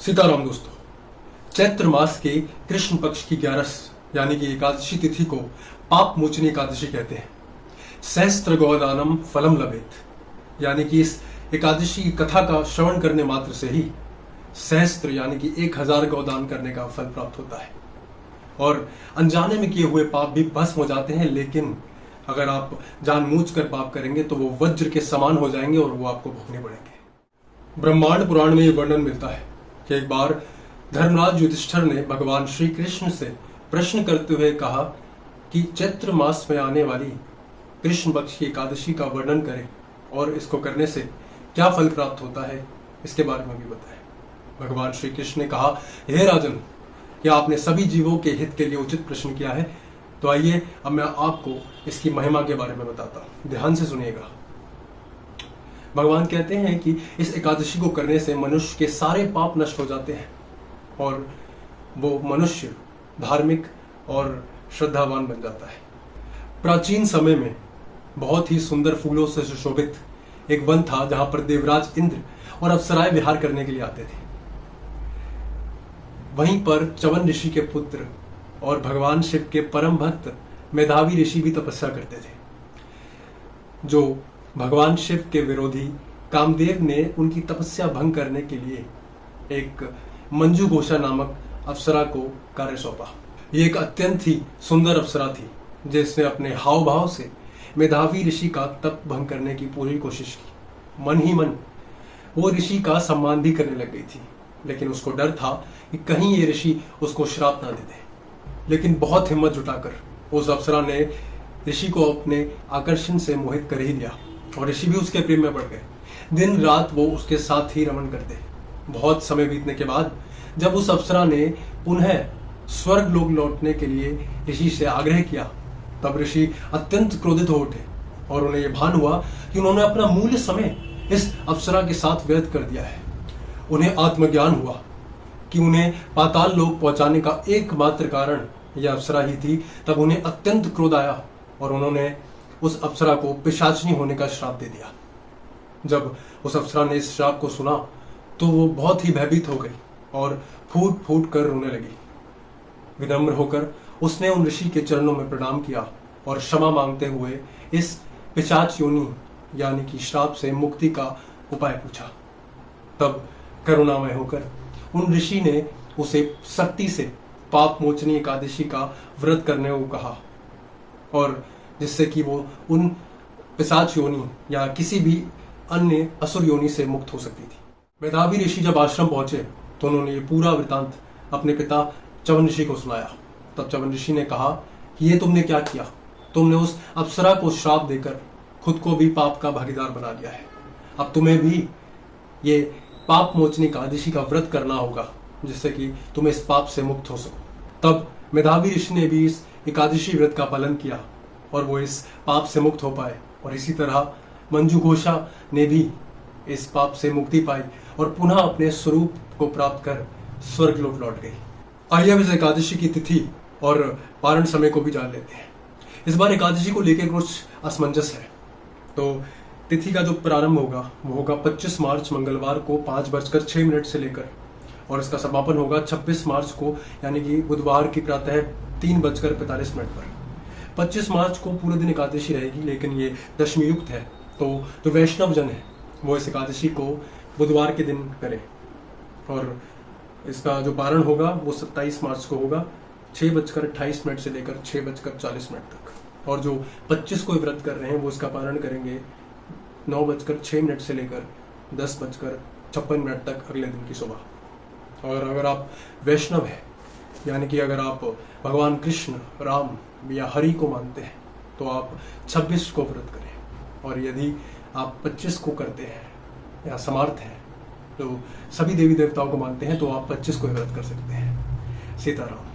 सीताराम दोस्तों, चैत्र मास के कृष्ण पक्ष की 11 यानी कि एकादशी तिथि को पाप मोचनी एकादशी कहते हैं। सहस्त्र गौदानम फलम लभेत, यानी कि इस एकादशी की कथा का श्रवण करने मात्र से ही सहस्त्र यानी कि 1000 गौदान करने का फल प्राप्त होता है और अनजाने में किए हुए पाप भी भस्म हो जाते हैं। लेकिन अगर आप जानबूझकर पाप करेंगे तो वो वज्र के समान हो जाएंगे और वो आपको भोगने पड़ेंगे। ब्रह्मांड पुराण में ये वर्णन मिलता है कि एक बार धर्मराज युधिष्ठिर ने भगवान श्री कृष्ण से प्रश्न करते हुए कहा कि चैत्र मास में आने वाली कृष्ण पक्ष की एकादशी का वर्णन करें और इसको करने से क्या फल प्राप्त होता है, इसके बारे में भी बताएं। भगवान श्री कृष्ण ने कहा, हे राजन, क्या आपने सभी जीवों के हित के लिए उचित प्रश्न किया है, तो आइए अब मैं आपको इसकी महिमा के बारे में बताता हूं। ध्यान से सुनिएगा। भगवान कहते हैं कि इस एकादशी को करने से मनुष्य के सारे पाप नष्ट हो जाते हैं और वो मनुष्य धार्मिक और श्रद्धावान बन जाता है। प्राचीन समय में बहुत ही सुंदर फूलों से सुशोभित एक वन था जहां पर देवराज इंद्र और अप्सराएं विहार करने के लिए आते थे। वहीं पर च्यवन ऋषि के पुत्र और भगवान शिव के परम भक्त मेधावी ऋषि भी तपस्या करते थे। जो भगवान शिव के विरोधी कामदेव ने उनकी तपस्या भंग करने के लिए एक मंजू घोषा नामक अप्सरा को कार्य सौंपा। ये एक अत्यंत ही सुंदर अप्सरा थी जिसने अपने हाव भाव से मेधावी ऋषि का तप भंग करने की पूरी कोशिश की। मन ही मन वो ऋषि का सम्मान भी करने लग गई थी, लेकिन उसको डर था कि कहीं ये ऋषि उसको श्राप ना दे दे। लेकिन बहुत हिम्मत जुटाकर उस अप्सरा ने ऋषि को अपने आकर्षण से मोहित कर ही दिया और ऋषि भी उसके प्रेम में पड़ गए। दिन रात वो उसके साथ ही रमन करते। बहुत समय बीतने के बाद जब उस अप्सरा ने पुनः स्वर्ग लोक लौटने के लिए ऋषि से आग्रह किया, तब ऋषि अत्यंत क्रोधित हो उठे और उन्हें यह भान हुआ कि उन्होंने अपना मूल्य समय इस अप्सरा के साथ व्यर्थ कर दिया है। उन्हें आत्मज्ञान हुआ कि उन्हें पाताल लोक पहुंचाने का एकमात्र कारण यह अप्सरा ही थी। तब उन्हें अत्यंत क्रोध आया और उन्होंने उस अप्सरा को पिशाचिनी होने का श्राप दे दिया। जब उस अप्सरा ने इस श्राप को सुना तो वो बहुत ही भयभीत हो गई और फूट फूट कर रोने लगी। विनम्र होकर उसने उन ऋषि के चरणों में प्रणाम किया और क्षमा मांगते हुए इस पिशाच योनि यानी कि श्राप से मुक्ति का उपाय पूछा। तब करुणामय होकर उन ऋषि ने उसे सख्ती से पाप मोचनी एकादशी का व्रत करने को कहा और जिससे कि वो उन पिशाच योनि या किसी भी अन्य असुर योनि से मुक्त हो सकती थी। मेधावी ऋषि जब आश्रम पहुंचे तो उन्होंने ये पूरा वृतांत अपने पिता च्यवन ऋषि को सुनाया। तब च्यवन ऋषि ने कहा कि ये तुमने क्या किया, तुमने उस अप्सरा को श्राप देकर खुद को भी पाप का भागीदार बना लिया है। अब तुम्हें भी ये पाप मोचनी एकादशी का व्रत करना होगा जिससे कि तुम इस पाप से मुक्त हो सको। तब मेधावी ऋषि ने भी इस एकादशी व्रत का पालन किया और वो इस पाप से मुक्त हो पाए और इसी तरह मंजू घोषा ने भी इस पाप से मुक्ति पाई और पुनः अपने स्वरूप को प्राप्त कर स्वर्ग लोक लौट गई। आइए अब इस एकादशी की तिथि और पारण समय को भी जान लेते हैं। इस बार एकादशी को लेकर कुछ असमंजस है। तो तिथि का जो प्रारंभ होगा वो होगा 25 मार्च मंगलवार को 5:06 से लेकर और इसका समापन होगा 26 मार्च को यानी कि बुधवार की प्रातः 3:45 पर। 25 मार्च को पूरे दिन एकादशी रहेगी, लेकिन ये दशमी युक्त है, तो जो वैष्णव जन है वो इस एकादशी को बुधवार के दिन करें और इसका जो पारण होगा वो 27 मार्च को होगा 6:28 से लेकर 6:40 तक। और जो 25 को व्रत कर रहे हैं वो इसका पारण करेंगे 9:06 से लेकर 10:56 तक अगले दिन की सुबह। और अगर आप वैष्णव हैं यानी कि अगर आप भगवान कृष्ण, राम या हरि को मानते हैं तो आप 26 को व्रत करें और यदि आप 25 को करते हैं या समर्थ हैं तो सभी देवी देवताओं को मानते हैं तो आप 25 को व्रत कर सकते हैं। सीताराम।